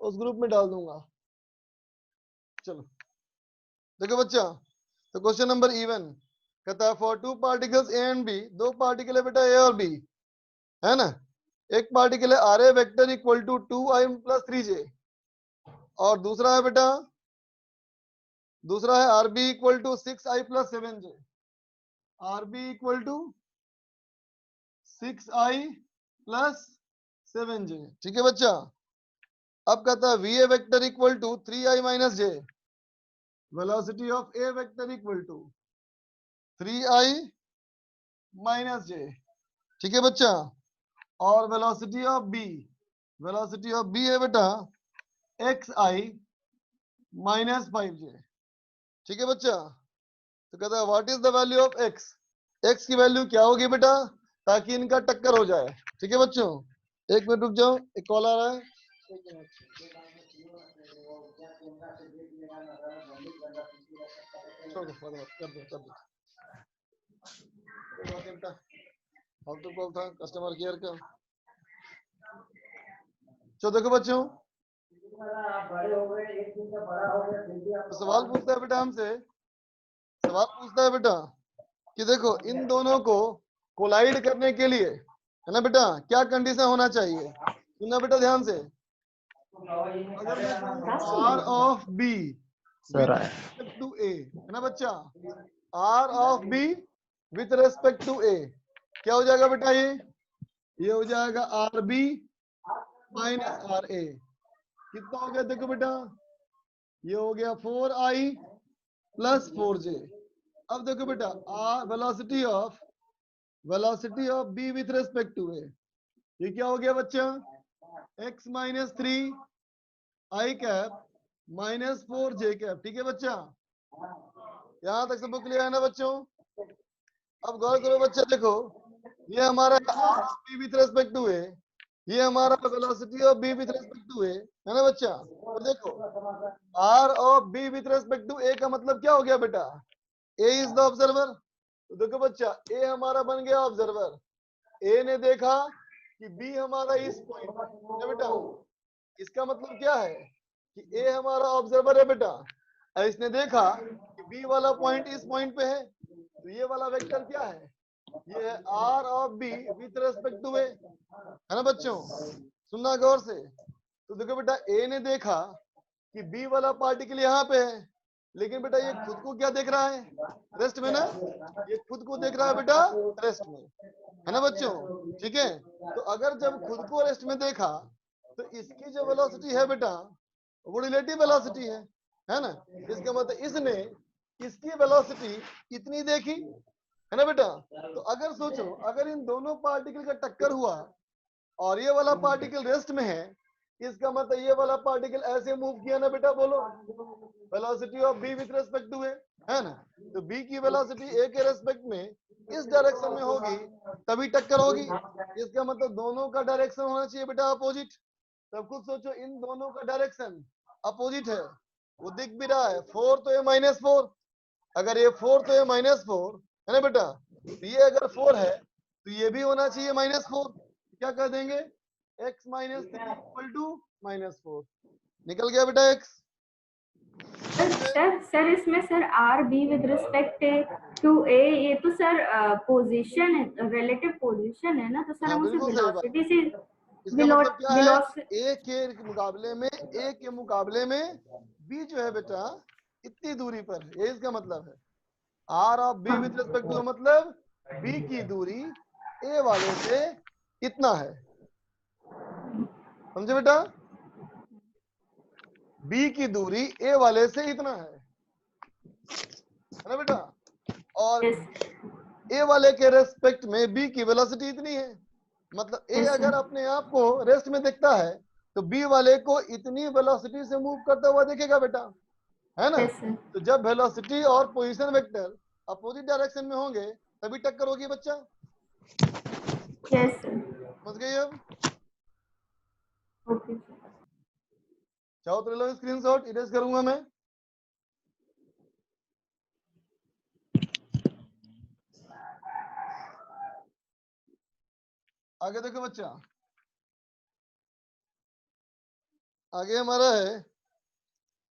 उस ग्रुप में डाल दूंगा। चलो देखो बच्चा, तो क्वेश्चन नंबर इवन कहता है for two particles A and B, दो पार्टिकल है बेटा ए और बी, है ना। एक पार्टिकल है R A vector equal to 2i plus 3j, और दूसरा है बेटा, दूसरा है R B equal to 6i plus 7j, R B equal to 6i plus 7j। ठीक है बच्चा। अब कहता है V A vector equal to 3i minus j, velocity of A vector equal to 3i minus j। ठीक है बच्चा। और velocity of B, velocity of B है बेटा xi माइनस 5j। ठीक है बच्चा। तो कहता है what is the value of x, x की वैल्यू क्या होगी बेटा, ताकि इनका टक्कर हो जाए। ठीक है बच्चों, एक मिनट रुक जाओ, एक कॉल आ रहा है। फालतू कॉल था कस्टमर केयर का। चलो देखो बच्चों, तो सवाल पूछता है बेटा हमसे, सवाल पूछता है बेटा कि देखो इन दोनों को कोलाइड करने के लिए, है ना बेटा, क्या कंडीशन होना चाहिए। सुनना बेटा ध्यान से, अगर मैं कहूँ R of B with respect to A, है ना बच्चा, R of B with respect to A, क्या हो जाएगा बेटा, ये हो जाएगा R B minus R A. कितना हो गया देखो बेटा, ये हो गया 4i प्लस 4j। अब देखो बेटा velocity of B with respect to A, ये क्या हो गया बच्चा, x minus 3i cap minus 4j cap. ठीक है बच्चा, यहां तक सब क्लियर है ना बच्चों। अब गौर करो बच्चा, देखो ये हमारा R of B with respect to A, ये हमारा velocity of B with respect to A, है ना बच्चा। और देखो R of B with respect to A का मतलब क्या हो गया बेटा, ए इज द ऑब्जर्वर। तो देखो बच्चा, ए हमारा बन गया ऑब्जर्वर, ए ने देखा कि बी हमारा इस पॉइंट है बेटा, इसका मतलब क्या है कि ए हमारा ऑब्जर्वर है बेटा, और इसने देखा कि बी वाला पॉइंट इस पॉइंट पे है, तो ये वाला वेक्टर क्या है, ये है R of B with respect to A, है ना बच्चों। सुनना गौर से, तो देखो बेटा ए ने देखा कि बी वाला पार्टिकल यहाँ पे है, लेकिन बेटा ये खुद को क्या देख रहा है, रेस्ट में ना, ये खुद को देख रहा है बेटा रेस्ट में, है ना बच्चों। ठीक है, तो अगर जब खुद को रेस्ट में देखा तो इसकी जो वेलोसिटी है बेटा वो रिलेटिव वेलोसिटी है ना। इसका मतलब इसने इसकी वेलोसिटी इतनी देखी, है ना बेटा। तो अगर सोचो, अगर इन दोनों पार्टिकल का टक्कर हुआ और ये वाला पार्टिकल रेस्ट में है, इसका मतलब ये वाला पार्टिकल ऐसे मूव किया ना बेटा, बोलो velocity of B with respect to A, है ना। तो बी की वेलोसिटी ए के रेस्पेक्ट में इस डायरेक्शन में होगी तभी टक्कर होगी, इसका मतलब दोनों का डायरेक्शन होना चाहिए बेटा अपोजिट। तब खुद सोचो, इन दोनों का डायरेक्शन अपोजिट है, वो दिख भी रहा है, 4 तो ये -4, अगर ये 4 तो ये -4, है ना बेटा। तो ये अगर 4 है तो ये भी होना चाहिए -4, क्या कर देंगे, x माइनस 3 इक्वल टू -4, निकल गया बेटा x। सर इसमें sir R B with respect to A, ये तो सर पोजीशन है, रिलेटिव पोजीशन है ना, तो सर हाँ हम उसे बिल्कुल सही बात, वेलोसिटी से इसका मतलब क्या है, वेलोसिटी। a के मुकाबले में b जो है बेटा इतनी दूरी पर, ये इसका मतलब है। R of B with respect to मतलब b की दूरी a वाले से इतना है, समझे बेटा, b की दूरी a वाले से इतना है ना बेटा। और a वाले के रेस्पेक्ट में b की वेलोसिटी इतनी है, मतलब a अगर अपने आप को रेस्ट में देखता है तो b वाले को इतनी वेलोसिटी से मूव करता हुआ देखेगा बेटा, है ना। तो जब वेलोसिटी और पोजीशन वेक्टर अपोजिट डायरेक्शन में होंगे तभी टक्कर होगी बच्चा, समझ गए अब। ओके चाहो तो ले लो स्क्रीनशॉट, इरेज करूंगा मैं। आगे देखो बच्चा, आगे हमारा है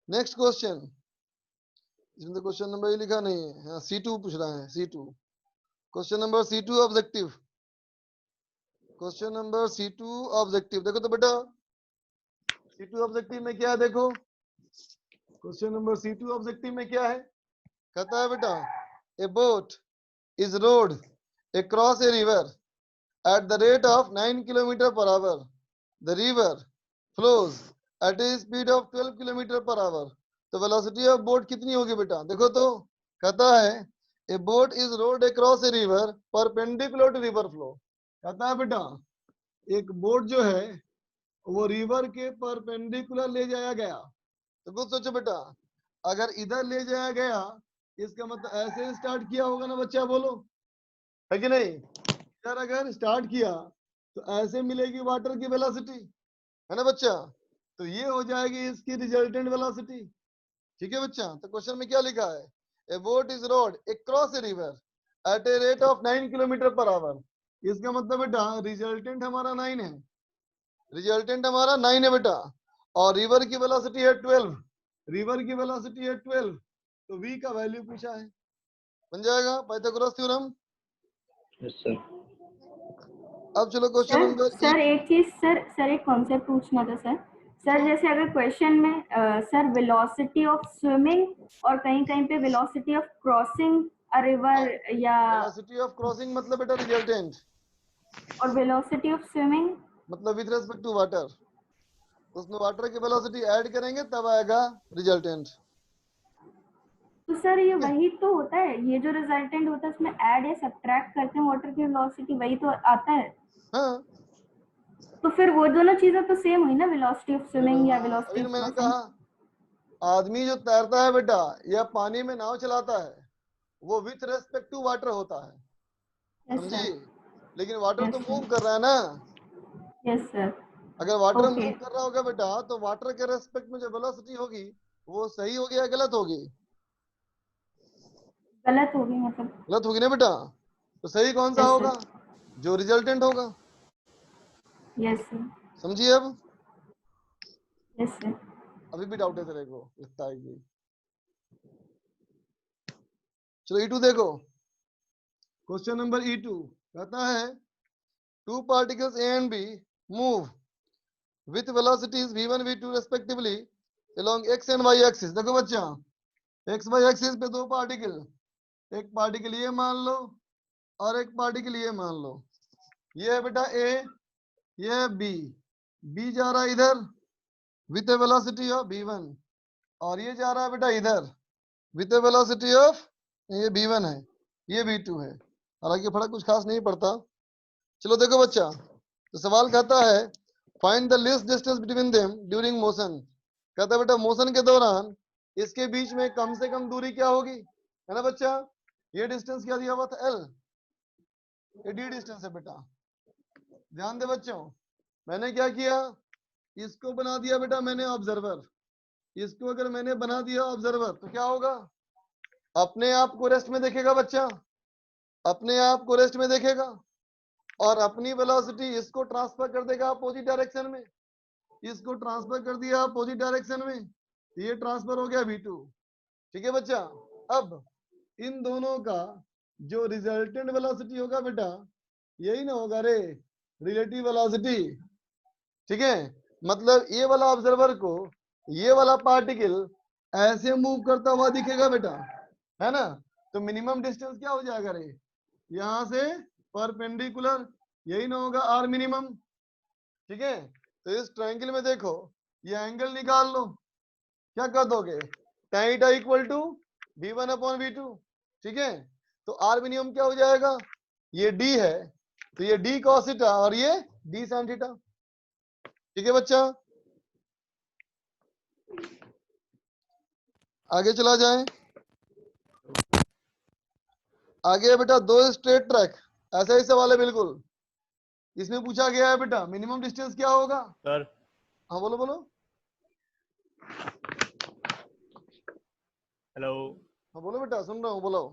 नेक्स्ट क्वेश्चन। इसमें तो क्वेश्चन नंबर ही लिखा नहीं है। हाँ, C2 पूछ रहा है, C2 question number C2 objective. Question number C2 objective देखो तो बेटा, C2 ऑब्जेक्टिव में क्या है देखो। क्वेश्चन नंबर C2 ऑब्जेक्टिव में क्या है, कहता है बेटा ए boat is road across a river at the rate of 9 kilometer per hour. The river flows at a speed of 12 kilometer per hour. तो वेलोसिटी ऑफ बोट कितनी होगी बेटा, देखो तो कहता है A boat is rowed across a river perpendicular to river flow. कहता है बेटा एक बोट जो है वो रिवर के परपेंडिकुलर ले जाया गया। तो कुछ सोचो बेटा, अगर इधर ले जाया गया इसका मतलब ऐसे स्टार्ट किया होगा ना बच्चा, बोलो है कि नहीं। इधर अगर स्टार्ट किया तो ऐसे मिलेगी वाटर की वेलोसिटी, है ना बच्चा, तो ये हो जाएगी इसकी रिजल्टेंट वेलोसिटी। ठीक है बच्चा, तो क्वेश्चन में क्या लिखा है, A boat is rowed across a river eight a rate of 9 kilometre per hour. इसका मतलब बेटा रिजल्टेंट हमारा 9 है, रिजल्टेंट हमारा 9 है बेटा, और रिवर की वेलोसिटी है 12, रिवर की वेलोसिटी है 12, तो v का वैल्यू पूछा है, बन जाएगा पाइथागोरस थ्योरम। Yes sir. अब चलो क्वेश्चन सर नंबर सर एक चीज सर एक कॉन्सेप्ट पूछना था सर। सर जैसे अगर क्वेश्चन में सर वेलोसिटी ऑफ स्विमिंग और कहीं कहीं पे velocity of crossing a river या वेलोसिटी ऑफ क्रॉसिंग मतलब बेटा रिजल्टेंट, और वेलोसिटी ऑफ स्विमिंग मतलब विद रेस्पेक्ट टू वाटर, उसमें वाटर की वेलोसिटी ऐड करेंगे तब आएगा रिजल्टेंट। तो सर ये वही तो होता है, ये जो रिजल्टेंट होता है उसमें ऐड या सब्ट्रैक्ट करते हैं वाटर की वेलोसिटी, वही तो आता है। हाँ तो फिर वो दोनों चीजें तो सेम हुई ना, वेलोसिटी ऑफ स्विमिंग या हाँ, वेलोसिटी अभी ऑफ मैंने क्रॉसिंग। कहा आदमी जो तैरता है बेटा या पानी में नाव चलाता है वो विथ रेस्पेक्ट टू वाटर होता है, यस समझी, सर। लेकिन वाटर तो यस मूव सर। कर रहा है ना। Yes sir. अगर वाटर ओके। मूव कर रहा होगा बेटा तो वाटर के रेस्पेक्ट में जो वेलोसिटी होगी वो सही होगी या गलत होगी, गलत होगी मतलब। गलत होगी ना बेटा, तो सही कौन सा यस होगा, सर। जो रिजल्टेंट होगा, यस सर। समझिए। अब यस सर। अभी भी डाउट है तेरे को लगता है कि, चलो E2 देखो, क्वेश्चन नंबर E2 कहता है two particles A and B move with velocities v1 v2 respectively along x and y axis. देखो बच्चा x y एक्सिस पे दो पार्टिकल, एक पार्टिकल ये मान लो और एक पार्टिकल ये मान लो, ये है बेटा A, ये है B, B जा रहा है इधर with A velocity of v1 और ये जा रहा है बेटा इधर विथ ए वेलोसिटी ऑफ, ये v1 है ये v2 है, हालांकि फर्क कुछ खास नहीं पड़ता। चलो देखो बच्चा, तो सवाल कहता है find the least distance between them during motion. कहता है बेटा मोशन के दौरान इसके बीच में कम से कम दूरी क्या होगी, है ना बच्चा, ये डिस्टेंस क्या दिया हुआ था L, ये D डिस्टेंस है बेटा। ध्यान दे बच्चों, मैंने क्या किया, इसको बना दिया बेटा मैंने ऑब्जर्वर, इसको अगर मैंने बना दिया ऑब्जर्वर तो क्या होगा, अपने आप को रेस्ट में देखेगा बच्चा, अपने आप को रेस्ट में देखेगा और अपनी वेलोसिटी इसको ट्रांसफर कर देगा अपोजिट डायरेक्शन में, इसको ट्रांसफर कर दिया अपोजिट डायरेक्शन में, ये ट्रांसफर हो गया v2। ठीक है बच्चा, अब इन दोनों का जो रिजल्टेंट वेलोसिटी होगा बेटा यही ना होगा रे, रिलेटिव वेलोसिटी। ठीक है, मतलब ये वाला ऑब्जर्वर को ये वाला पार्टिकल ऐसे मूव करता हुआ दिखेगा बेटा, है ना, तो मिनिमम डिस्टेंस क्या हो जाएगा रे, यहां से परपेंडिकुलर, यही ना होगा आर मिनिमम। ठीक है, तो इस ट्रायंगल में देखो ये एंगल निकाल लो, क्या कर दोगे, tan theta equal to v1 upon v2। ठीक है, तो आर मिनिमम क्या हो जाएगा, ये d है तो ये d cos थीटा और ये d sin थीटा। ठीक है बच्चा, आगे चला जाए, आगे बेटा दो स्ट्रेट ट्रैक, ऐसा ही सवाल है बिल्कुल, इसमें पूछा गया है बेटा मिनिमम डिस्टेंस क्या होगा। सर हाँ बोलो बोलो, हेलो। हाँ बोलो बेटा सुन रहा हूँ, बोलो,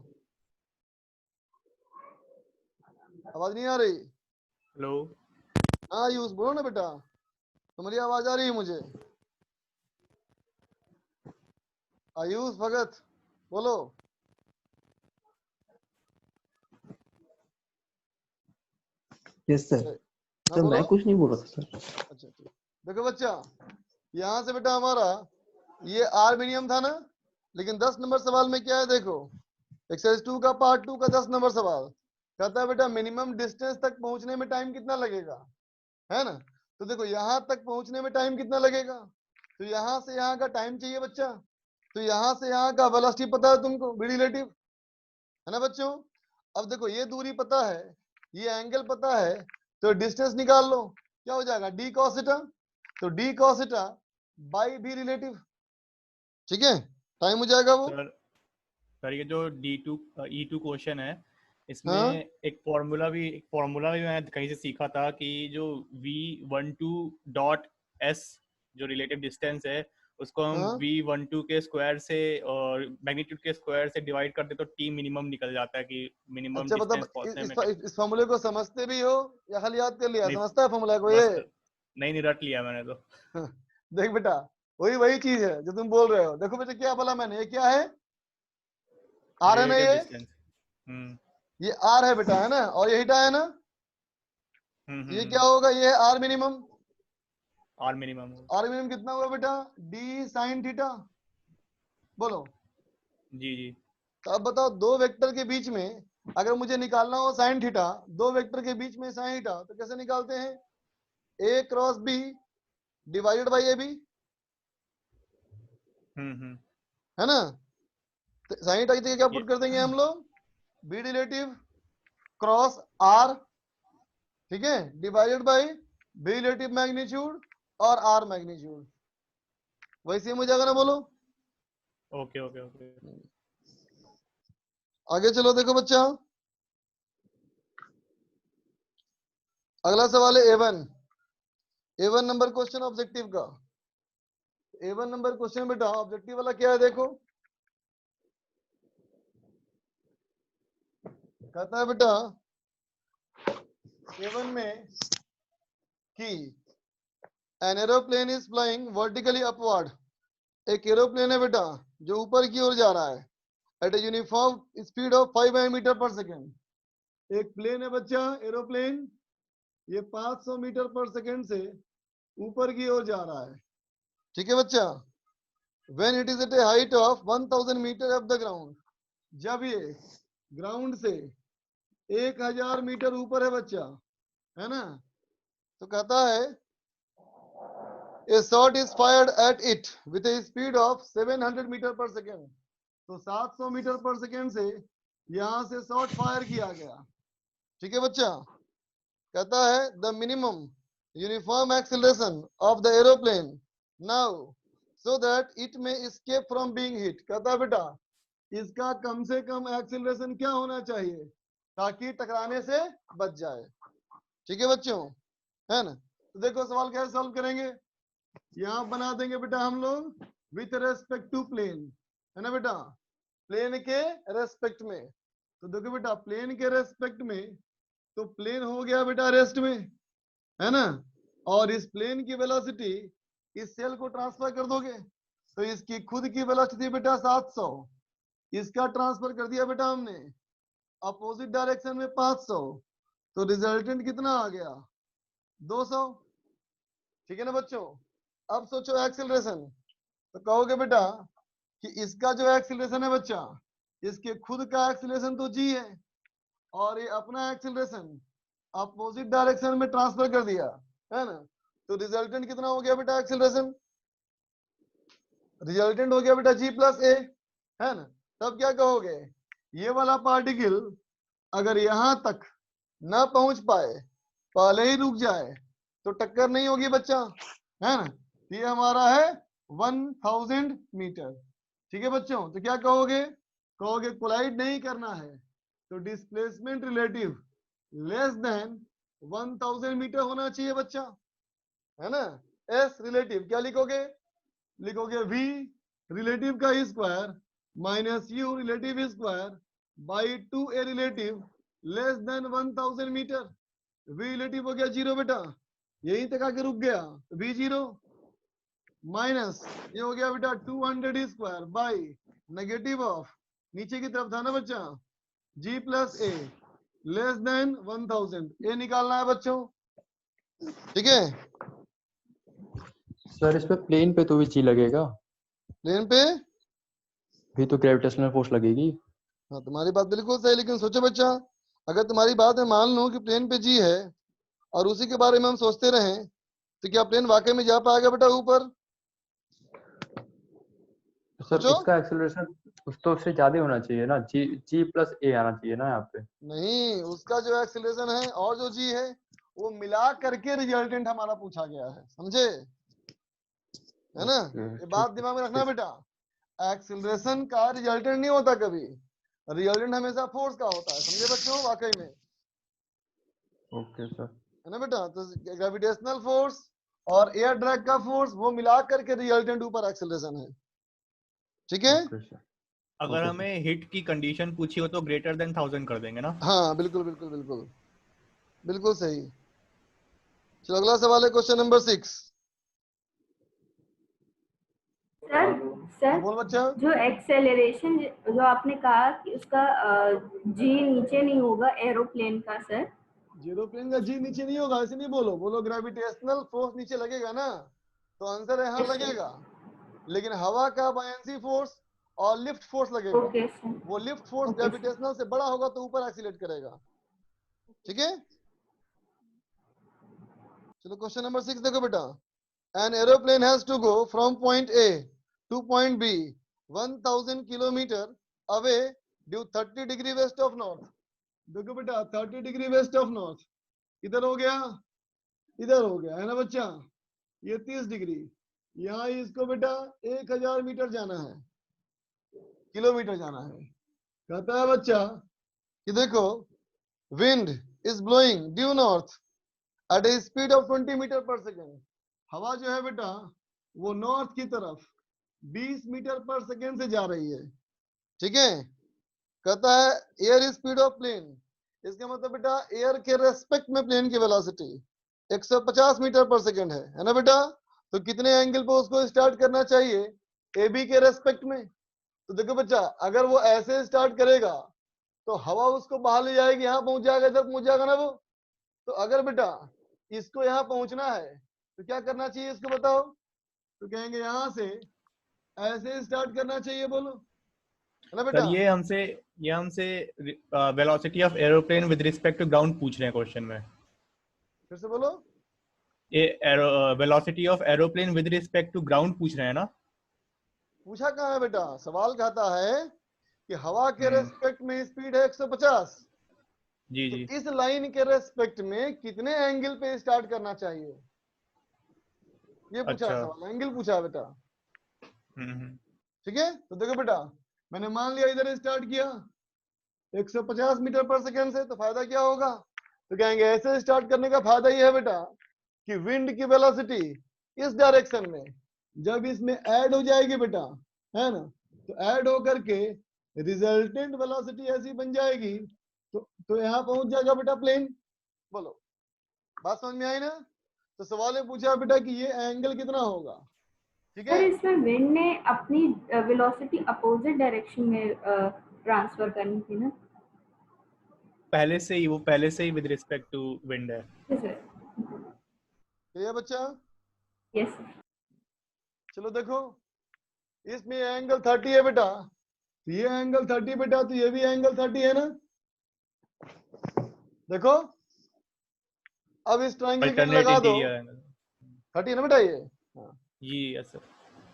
आवाज नहीं आ रही। हेलो। हाँ यूज बोलो ना बेटा, तुम्हारी आवाज आ रही है मुझे। आयुष भगत बोलो। Yes sir. हाँ सर बोलो। मैं कुछ नहीं बोल रहा था सर। अच्छा ठीक। देखो बच्चा, यहाँ से बेटा हमारा ये आर मिनिमम था ना, लेकिन 10 नंबर सवाल में क्या है देखो, एक्सरसाइज 2 का पार्ट 2 का 10 नंबर सवाल कहता है बेटा मिनिमम डिस्टेंस तक पहुंचने में टाइम कितना लगेगा, है ना। तो देखो यहाँ तक पहुंचने में टाइम कितना लगेगा, तो यहाँ से यहाँ का टाइम चाहिए बच्चा, तो यहाँ से यहाँ का वेलोसिटी पता है तुमको, बी रिलेटिव, है ना बच्चों। अब देखो ये दूरी पता है, ये एंगल पता है, तो डिस्टेंस निकाल लो, क्या हो जाएगा डी कॉस थीटा, तो D cos theta by be relative, ठीक है, टाइम हो जाएगा वो। सर ये जो D2 E2 क्वेश्चन है, इसमें हाँ एक फॉर्मूला भी मैं कहीं से सीखा था कि जो V12.S जो रिलेटिव डिस्टेंस है उसको हम हाँ V12 के स्क्वायर से और मैग्नीट्यूड के स्क्वायर से डिवाइड कर दे तो T मिनिमम निकल जाता है कि मिनिमम अच्छा डिस्टेंस मतलब पहुंचने में इस फॉर्मूले को समझते भी हो या खाली याद कर लिया, नहीं, समझता है फॉर्मूला को ये। बस नहीं रट लिया मैंने तो। देख बेटा वही चीज है जो तुम बोल रहे हो, देखो बेटा क्या बोला मैंने, ये क्या है, आर है ना, रिलेटिव ये डिस्टेंस। ये आर है बेटा, है ना, और ये थीटा है ना, ये क्या होगा, ये R minimum, R minimum. R minimum कितना हुआ बेटा, डी साइन थीटा, बोलो। जी जी। तो अब बताओ दो वेक्टर के बीच में अगर मुझे निकालना हो साइन थीटा, दो वेक्टर के बीच में साइन थीटा, तो कैसे निकालते हैं, A cross B divided by A B, है ना। तो साइन थीटा की जगह क्या पुट कर देंगे हम लोग, बी रिलेटिव क्रॉस आर, ठीक है, divided by be relative magnitude और आर मैग्नीट्यूड, वही सेम हो जाएगा ना, बोलो। Okay okay okay. आगे चलो, देखो बच्चा अगला सवाल है A1 नंबर क्वेश्चन ऑब्जेक्टिव का। A1 नंबर क्वेश्चन बेटा ऑब्जेक्टिव वाला क्या है देखो, कहता है बेटा A1 में कि an aeroplane is flying vertically upward, एक एरोप्लेन है बेटा जो ऊपर की ओर जा रहा है at a uniform speed of 5 metre per second. एक प्लेन है बच्चा, एरोप्लेन, ये 500 मीटर पर सेकेंड से ऊपर की ओर जा रहा है, ठीक है बच्चा। When it is at a height of 1000 metre of the ground, जब ये ग्राउंड से 1000 मीटर ऊपर है बच्चा, है ना, तो कहता है a shot is fired at it with a speed of 700 metre per second, तो 700 मीटर पर सेकेंड से यहां से शॉट फायर किया गया, ठीक है बच्चा। कहता है the minimum uniform acceleration of the aeroplane now so that it may escape from being hit, कहता है बेटा इसका कम से कम एक्सीलरेशन क्या होना चाहिए ताकि टकराने से बच जाए, ठीक है बच्चों, है ना। तो देखो सवाल कैसे सॉल्व करेंगे, यहाँ बना देंगे बेटा हम लोग विथ रेस्पेक्ट टू प्लेन, है ना बेटा, प्लेन के रेस्पेक्ट में। तो देखो बेटा प्लेन के रेस्पेक्ट में, तो प्लेन हो गया बेटा रेस्ट में, है ना, और इस प्लेन की वेलोसिटी इस सेल को ट्रांसफर कर दोगे, तो इसकी खुद की वेलोसिटी बेटा 700, इसका ट्रांसफर कर दिया बेटा हमने अपोजिट डायरेक्शन में 500, तो रिजल्टेंट कितना आ गया 200, ठीक है ना बच्चों। अब सोचो एक्सीलरेशन, तो कहोगे बेटा कि इसका जो एक्सीलरेशन है बच्चा, इसके खुद का एक्सीलरेशन तो जी है, और ये अपना एक्सीलरेशन अपोजिट डायरेक्शन में ट्रांसफर कर दिया, है ना, तो रिजल्टेंट कितना हो गया बेटा एक्सीलरेशन, रिजल्टेंट हो गया बेटा जी प्लस ए, है ना। तब क्या कहोगे, ये वाला पार्टिकल अगर यहां तक ना पहुंच पाए, पहले ही रुक जाए, तो टक्कर नहीं होगी बच्चा, है ना। ये हमारा है 1000 मीटर, ठीक है बच्चों। तो क्या कहोगे, कहोगे कोलाइड नहीं करना है, तो displacement relative less than 1000 metre होना चाहिए बच्चा, है ना। एस रिलेटिव क्या लिखोगे, लिखोगे v रिलेटिव का square minus u relative square by 2a relative less than 1000 metre. v relative हो गया 0 बेटा, यहीं तक आके रुक गया v 0, माइनस ये हो गया बेटा 200 स्क्वायर बाई नेगेटिव ऑफ नीचे की तरफ था ना बच्चा g प्लस ए लेस देन 1000 ये निकालना है बच्चों, ठीक है। सर इस पे प्लेन पे तो भी जी लगेगा, प्लेन पे भी तो ग्रेविटेशनल फोर्स लगेगी। हाँ तुम्हारी बात बिल्कुल सही, लेकिन सोचो बच्चा अगर तुम्हारी बात है मान लो कि प्लेन पे जी है और उसी के बारे में हम सोचते रहें तो क्या प्लेन वाकई में जा पाएगा बेटा ऊपर? सर सोचो। उसका एक्सेलरेशन उस तो उससे ज्यादा होना चाहिए ना, जी जी प्लस ए आना चाहिए ना यहाँ पे। नहीं, उसका जो एक्सीलरेशन है और जो जी है वो मिला करके रिजल्टेंट हमारा पूछा गया है, समझे? है ना? ये बात दिमाग में रखना बेटा, एक्सीलरेशन का रिजल्टेंट नहीं होता कभी, रिजल्टेंट हमेशा फोर्स का होता है, समझे बच्चों? वाकई में ओके सर। है ना बेटा? तो ग्रेविटेशनल फोर्स और एयर ड्रैग का फोर्स वो मिला करके रिजल्टेंट ऊपर एक्सीलरेशन है, ठीक है? Okay sir. अगर Okay, हमें हिट की कंडीशन पूछी हो तो ग्रेटर देन 1000 कर देंगे ना। हाँ बिल्कुल बिल्कुल बिल्कुल बिल्कुल सही। चलो अगला सवाल है क्वेश्चन नंबर 6। सर सर बोल बच्चा। जो एक्सेलरेशन जो आपने कहा कि उसका जी नीचे नहीं होगा एरोप्लेन का सर, एरोप्लेन का जी नीचे नहीं होगा ऐसे नहीं बोलो, बोलो ग्रेविटेशनल फोर्स नीचे लगेगा ना, तो आंसर यहाँ लगेगा, लेकिन हवा का बायंसी फोर्स और लिफ्ट फोर्स लगेगा, ओके सर, वो lift force okay sir, gravitational से बड़ा होगा तो ऊपर एक्सीलरेट करेगा, ठीक है? चलो क्वेश्चन नंबर 6 देखो बेटा, an aeroplane has to go from point A to point B 1000 kilometre away due 30 degree west of north. देखो बेटा 30 डिग्री वेस्ट ऑफ नॉर्थ इधर हो गया, इधर हो गया, है ना बच्चा? ये 30 डिग्री, यहाँ इसको बेटा 1000 मीटर जाना है, किलोमीटर जाना है। कहता है बच्चा कि देखो wind is blowing due north at a speed of 20 metre per second. हवा जो है बेटा वो नॉर्थ की तरफ 20 मीटर पर सेकेंड से जा रही है, ठीक है? कहता है एयर स्पीड ऑफ प्लेन, इसका मतलब बेटा एयर के रेस्पेक्ट में प्लेन की वेलोसिटी 150 मीटर पर सेकेंड है ना बेटा? तो कितने एंगल पे उसको स्टार्ट करना चाहिए? ए बी के रेस्पेक्ट में। तो देखो बच्चा अगर वो ऐसे स्टार्ट करेगा तो हवा उसको बाहर ले जाएगी, यहाँ पहुंच जाएगा, इधर पहुंच जाएगा ना वो। तो अगर बेटा इसको यहाँ पहुंचना है तो क्या करना चाहिए इसको बताओ? तो कहेंगे यहाँ से ऐसे स्टार्ट करना चाहिए, बोलो, है ना बेटा? सर ये हमसे velocity of aeroplane with respect to ground पूछ रहे हैं क्वेश्चन में। फिर से बोलो। ये velocity of aeroplane with respect to ground पूछ रहे हैं ना। पूछा कहाँ है बेटा? सवाल कहता है कि हवा के रेस्पेक्ट में स्पीड है 150, जी तो जी। इस लाइन के रेस्पेक्ट में कितने एंगल पे स्टार्ट करना चाहिए, ये पूछा है अच्छा। सवाल, एंगल पूछा है बेटा, हम्म। ठीक है? तो देखो बेटा मैंने मान लिया इधर स्टार्ट किया 150 मीटर पर सेकेंड से, तो फायदा क्या होगा? तो कहेंगे ऐसे स्टार्ट करने का फायदा ये है बेटा कि विंड की वेलोसिटी इस डायरेक्शन में जब इसमें ऐड हो जाएगी बेटा, है ना, तो ऐड होकर के रिजल्टेंट वेलोसिटी ऐसी बन जाएगी तो यहाँ पहुंच जाएगा बेटा प्लेन। बोलो बात समझ में आई ना? तो सवाल में पूछा बेटा कि ये एंगल कितना होगा, ठीक सर है? इसमें विंड ने अपनी वेलोसिटी अपोजिट डायरेक्शन में ट्रांसफर करनी थी ना। पहले से ही विद रिस्पेक्ट टू विंड है। ये बच्चा यस सर। चलो देखो इसमें एंगल 30 है बेटा, तो ये एंगल 30 बेटा, तो ये भी एंगल 30 है ना? देखो अब इस ट्रायंगल के लगा दो, 30 है ना बेटा ये? हाँ। जी यस सर।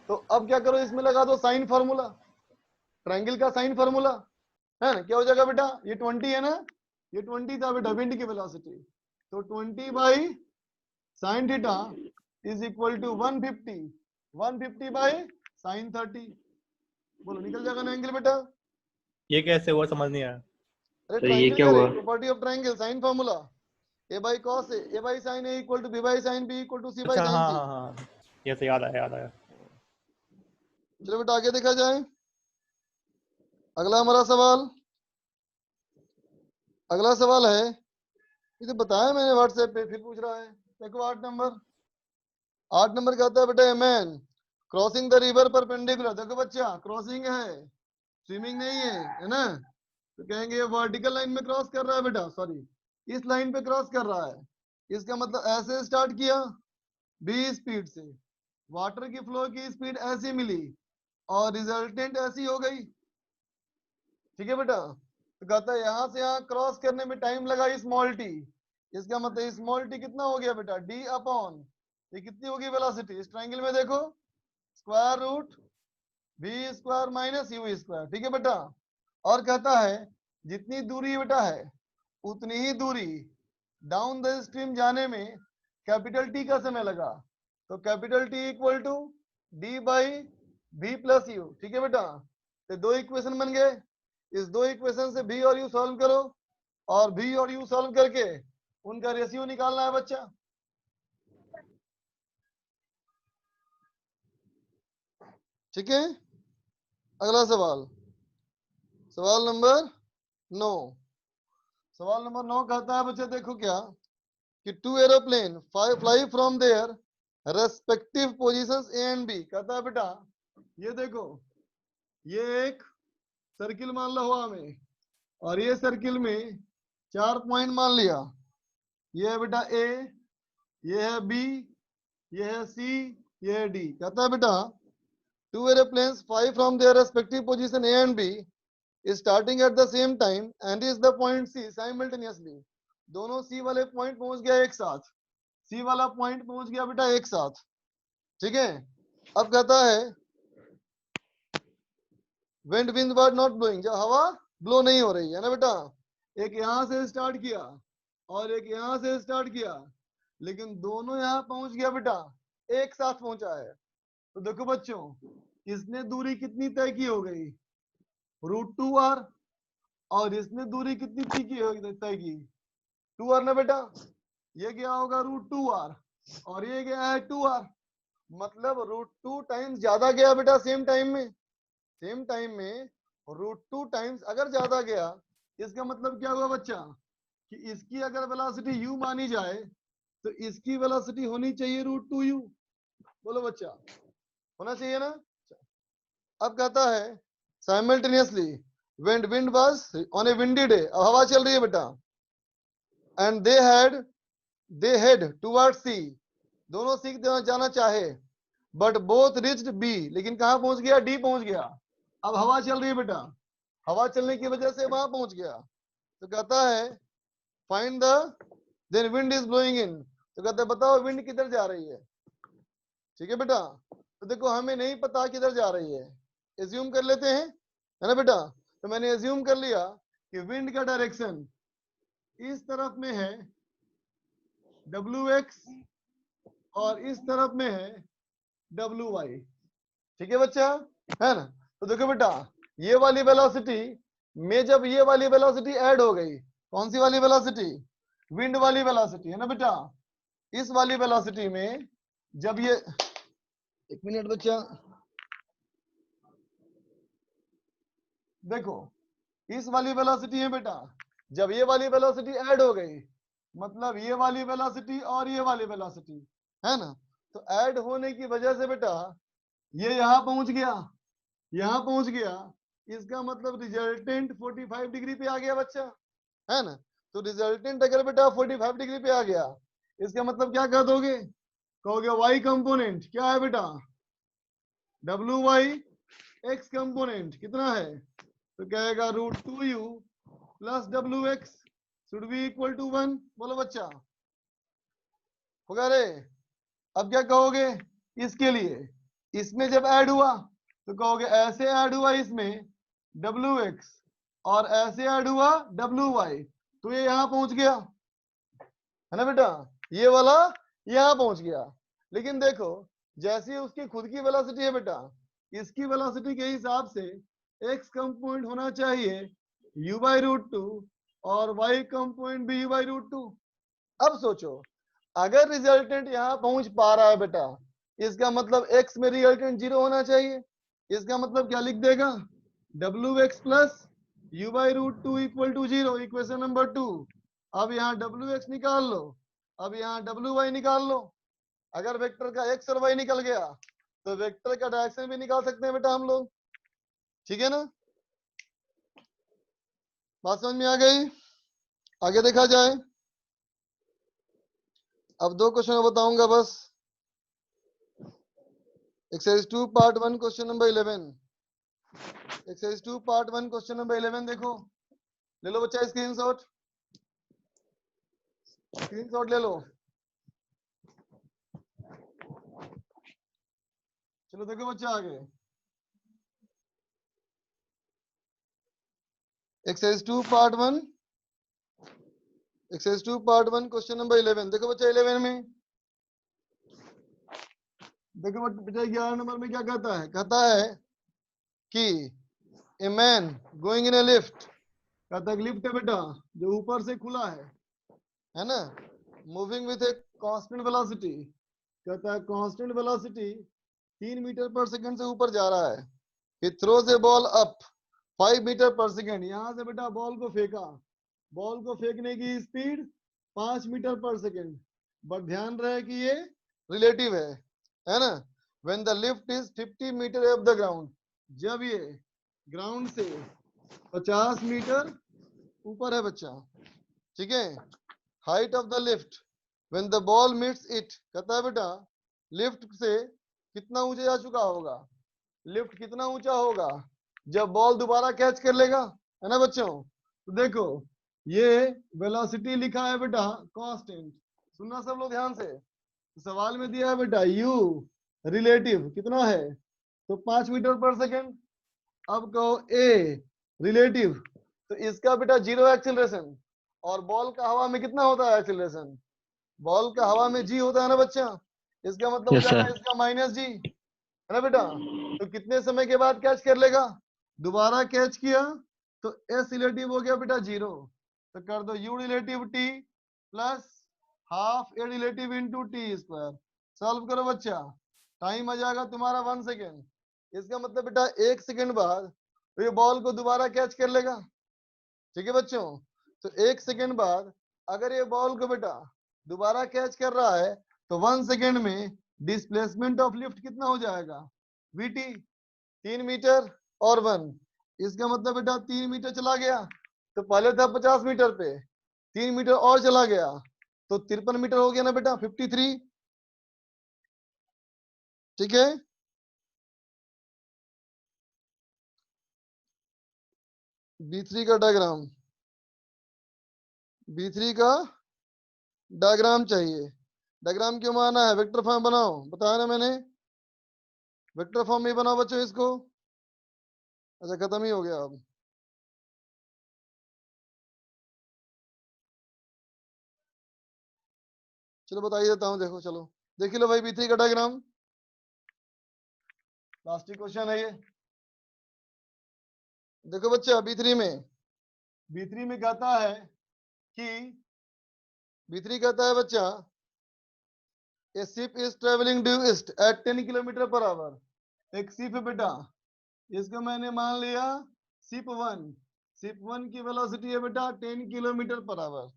तो अब क्या करो इसमें लगा दो साइन फार्मूला, ट्रायंगल का साइन फार्मूला, है ना? क्या हो जाएगा बेटा? ये 20 है ना, ये 20 था बेटा विंड की वेलोसिटी, तो 20 by sine theta is equal to 150 by sine 30। बोलो निकल जाएगा ना एंगल बेटा? ये कैसे हुआ समझ नहीं आया। अरे तो ये ट्रायंगल क्या का हुआ? Property of triangle sine formula a by cos a by sin a equal to b by sin b equal to c by अच्छा sin हाँ c। हाँ हाँ, ये से याद आया। चलो बेटा आगे देखा जाए, अगला हमारा सवाल, अगला सवाल है, इसे बताया मैंने व्हाट्सएप पे, फिर पूछ रहा है। देखो 8 नंबर कहता है बेटा a man crossing the river perpendicular, देखो बच्चा क्रॉसिंग है, स्विमिंग नहीं है ना, तो कहेंगे ये वर्टिकल लाइन में क्रॉस कर रहा है बेटा, सॉरी इस लाइन पे क्रॉस कर रहा है, इसका मतलब ऐसे स्टार्ट किया बी स्पीड से, वाटर की फ्लो की स्पीड ऐसी मिली और रिजल्टेंट ऐसी हो गई, ठीक है बेटा। तो कहता है यहां से यहां क्रॉस करने में टाइम लगा स्मॉल टी, इसका मतलब स्मॉल टी कितना हो गया बेटा, डी अपॉन ये कितनी होगी वेलोसिटी, इस ट्रायंगल में देखो square root v square minus u square, ठीक है बेटा। और कहता है जितनी दूरी बेटा है उतनी ही दूरी डाउन द स्ट्रीम जाने में कैपिटल टी का समय लगा, तो capital T equal to d by v plus u, ठीक है बेटा। तो दो इक्वेशन बन गए, इस दो इक्वेशन से v और u सॉल्व करो और v और u सॉल्व करके उनका रेशियो निकालना है बच्चा। ठीक है, अगला सवाल, सवाल नंबर 9। सवाल नंबर 9 कहता है बच्चे देखो क्या कि two aeroplane fly from their respective positions A and B. कहता है बेटा ये देखो ये एक सर्किल मान लो हवा में और ये सर्किल में 4 पॉइंट मान लिया, ये है बेटा ए, ये है बी, ये है सी, ये है डी। कहता है बेटा two aeroplanes fly from their respective position A and B starting at the same time and is the point C simultaneously। दोनों C वाले पॉइंट पहुंच गया एक साथ, C वाला पॉइंट पहुंच गया बेटा एक साथ, ठीक है। अब कहता है wind winds were not blowing, जब हवा ब्लो नहीं हो रही है ना बेटा, एक यहां से स्टार्ट किया और एक यहां से स्टार्ट किया, लेकिन दोनों यहां पहुंच गया बेटा एक साथ पहुंचा है। तो देखो बच्चों इसने दूरी कितनी तय की हो गई, √2r, और इसने दूरी कितनी तय की 2r ना बेटा, ये गया होगा √2r और ये गया है 2r, मतलब √2 टाइम्स ज्यादा गया बेटा सेम टाइम में √2 टाइम्स अगर ज्यादा गया, इसका मतलब क्या हुआ बच्चा कि इसकी अगर वेलोसिटी u मानी जाए तो इसकी वेलोसिटी होनी चाहिए √2u। बोलो बच्चा होना चाहिए ना। अब कहता है simultaneously wind was on a windy day, अब हवा चल रही है बेटा, and they head towards C, दोनों सी जाना चाहे, but both reached B, लेकिन कहां पहुंच गया, D पहुंच गया। अब हवा चल रही है बेटा, हवा चलने की वजह से वहां पहुंच गया, तो कहता है find the then wind is blowing in, तो कहता है बताओ विंड किधर जा रही है, ठीक है बेटा। तो देखो हमें नहीं पता किधर जा रही है, एज्यूम कर लेते हैं है ना बेटा। तो मैंने एज्यूम कर लिया कि विंड का डायरेक्शन इस तरफ में है WX और इस तरफ में है WY, ठीक है बच्चा, है ना। तो देखो बेटा ये वाली वेलोसिटी में जब ये वाली वेलोसिटी ऐड हो गई, कौन सी वाली वेलोसिटी, विंड वाली वेलोसिटी है ना बेटा, इस वाली वेलोसिटी में जब ये, एक मिनट बच्चा, देखो इस वाली वेलोसिटी है बेटा, जब ये वाली वेलोसिटी ऐड हो गई मतलब ये वाली वेलोसिटी और ये वाली वेलोसिटी है ना, तो ऐड होने की वजह से बेटा ये यहां पहुंच गया, इसका मतलब रिजल्टेंट 45 डिग्री पे आ गया बच्चा, है ना। तो रिजल्टेंट अगर बेटा 45 डिग्री पे आ गया, इसका मतलब क्या कह दोगे, कहोगे y कंपोनेंट क्या है बेटा, WY, x कंपोनेंट कितना है, तो कहेगा √2u plus WX should be equal to 1। बोलो बच्चा होगा रे। अब क्या कहोगे इसके लिए, इसमें जब ऐड हुआ तो कहोगे ऐसे ऐड हुआ इसमें WX और ऐसे ऐड हुआ WY, तो ये यहां पहुंच गया है ना बेटा, ये वाला यहां पहुंच गया। लेकिन देखो जैसे उसकी खुद की वेलोसिटी है बेटा, इसकी वेलोसिटी के हिसाब से x कंपोनेंट होना चाहिए u/√2 और y कंपोनेंट भी u/√2। अब सोचो अगर रिजल्टेंट यहां पहुंच पा रहा है बेटा, इसका मतलब x में रिजल्टेंट 0 होना चाहिए, इसका मतलब क्या लिख देगा, WX plus u/√2 equal to 0, equation number 2। अब यहाँ WX निकाल लो, अब यहाँ WY निकाल लो, अगर वेक्टर का x और y निकल गया तो वेक्टर का डायरेक्शन भी निकाल सकते हैं बेटा हम लोग, ठीक है ना। बात समझ में आ गई? आगे देखा जाए। अब 2 क्वेश्चन बताऊंगा बस। Exercise 2 part 1 question number 11। Exercise 2 part 1 question number 11 देखो, ले लो बच्चा स्क्रीनशॉट, स्क्रीनशॉट ले लो। चलो देखो बच्चा आगे। Exercise 2 part 1, exercise 2 part 1 question number 11 देखो बच्चा। 11 में देखो बच्चा 11 नंबर में क्या कहता है? कहता है कि a man going in A lift, कहता है लिफ्ट है बेटा जो ऊपर से खुला है ना, moving with a constant velocity, कहता है constant velocity 3 metre per second से ऊपर जा रहा है। He throws a ball up 5 metre per second, यहां से बेटा बॉल को फेंका, बॉल को फेंकने की speed 5 metre per second, but ध्यान रहे कि ये रिलेटिव है ना। When the lift is 50 metre above the ground, जब ये ग्राउंड से 50 मीटर ऊपर है बच्चा, ठीक है। Height of the lift when the ball meets it, कहता है बेटा लिफ्ट से कितना ऊंचे जा चुका होगा, लिफ्ट कितना ऊंचा होगा जब बॉल दोबारा कैच कर लेगा, है ना बच्चों। तो देखो ये वेलोसिटी लिखा है बेटा कांस्टेंट, सुनना सब लोग ध्यान से। सवाल में दिया है बेटा यू रिलेटिव कितना है, तो 5 मीटर पर सेकेंड। अब कहो ए रिलेटिव, तो इसका बेटा 0 एक्सीलरेशन, और बॉल का हवा में कितना होता है एक्सीलरेशन, बॉल का हवा में जी होता है ना बच्चा, इसका मतलब हो Yes, जाएगा sir. इसका माइनस जी, है ना बेटा। तो कितने समय के बाद कैच कर लेगा, दोबारा कैच किया तो एस रिलेटिव हो गया बेटा 0, तो कर दो you relative T plus half a relative into T square. Solve करो बच्चा, टाइम आ जाएगा तुम्हारा 1 सेकेंड। इसका मतलब बेटा 1 सेकेंड बाद ये बॉल को दोबारा कैच कर लेगा, ठीक है बच्चों। तो 1 सेकेंड बाद अगर ये बॉल को बेटा दोबारा कैच कर रहा है तो 1 सेकेंड में डिस्प्लेसमेंट ऑफ लिफ्ट कितना हो जाएगा, वीटी 3 मीटर और 1, इसका मतलब बेटा 3 मीटर चला गया, तो पहले था 50 मीटर पे, 3 मीटर और चला गया तो 53 मीटर हो गया ना बेटा 53, ठीक है। B3 का डायग्राम, B3 का डायग्राम चाहिए। डायग्राम क्यों बनाना है, वेक्टर फॉर्म बनाओ, बताया ना मैंने, वेक्टर फॉर्म में बनाओ बच्चों इसको। अच्छा खत्म ही हो गया अब। चलो बताइए देता हूँ, देखो चलो देख लो भाई B3 का डायग्राम, लास्ट क्वेश्चन है ये। देखो बच्चा B3 में कहता है कि B3 कहता है बच्चा ए ship is travelling due east eight 10 kilometre per hour. एक शिप है बेटा, इसको मैंने मान लिया शिप 1, शिप 1 की वेलोसिटी है बेटा 10 किलोमीटर पर आवर,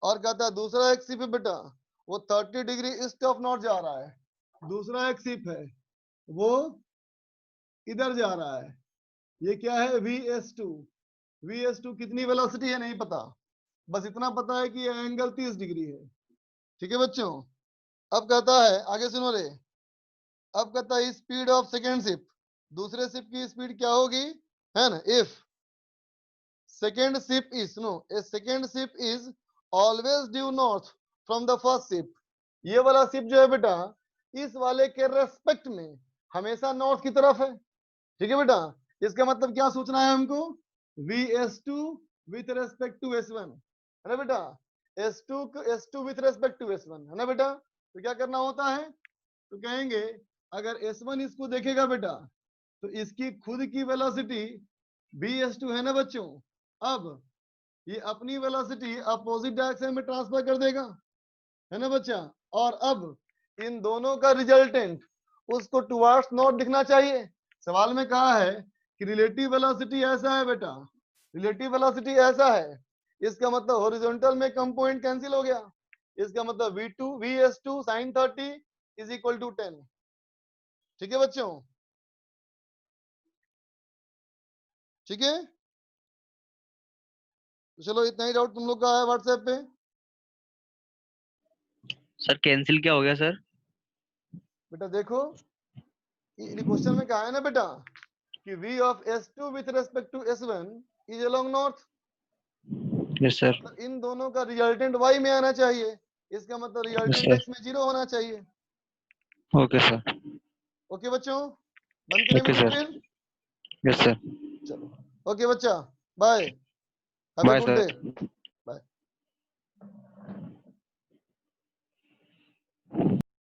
और कहता है दूसरा एक शिप है बेटा वो 30 डिग्री ईस्ट ऑफ नॉर्थ जा रहा है, दूसरा एक शिप है वो इधर जा रहा है, ये क्या है VS2। VS2 कितनी वेलोसिटी है नहीं पता, बस इतना पता है कि ये एंगल 30 डिग्री है, ठीक है बच्चों। अब कहता है आगे सुनो रे, अब कहता है स्पीड ऑफ सेकेंड शिप, दूसरे शिप की स्पीड क्या होगी, है ना। If second ship is no a second ship is always due north from the first ship, ये वाला शिप जो है बेटा इस वाले के रेस्पेक्ट में हमेशा नॉर्थ की तरफ है, ठीक है बेटा। इसका मतलब क्या सोचना है हमको, VS2 with respect to S1, है ना बेटा, S2 with respect to S1, है ना बेटा। तो क्या करना होता है, तो कहेंगे अगर S1 इसको देखेगा बेटा तो इसकी खुद की वेलोसिटी VS2 है ना बच्चों, अब ये अपनी वेलोसिटी अपोजिट डायरेक्शन में ट्रांसफर कर देगा, है ना बच्चा, और अब इन दोनों का रिजल्टेंट उसको टुवर्ड्स नॉर्थ दिखना चाहिए। सवाल में कहा है कि रिलेटिव वेलोसिटी ऐसा है बेटा, रिलेटिव वेलोसिटी ऐसा है, इसका मतलब हॉरिजॉन्टल में कम पॉइंट कैंसिल हो गया, इसका मतलब VS2 sin 30 is equal to 10, ठीक है बच्चों, ठीक है। तो चलो इतना ही डाउट तुम लोग का है व्हाट्सएप पे। सर कैंसिल क्या हो गया सर? बेटा देखो क्वेश्चन में कहा है ना बेटा कि v of s2 with respect to s1 is along north. Yes sir. इन दोनों का रिजल्टेंट y में आना चाहिए, इसका मतलब रिजल्टेंट sir. x में 0 होना चाहिए। Okay sir. ओके बच्चों, बंद करें ओके मीटिंग सर। फिर। Yes sir. चलो ओके बच्चा, bye, have a bye good sir. Day.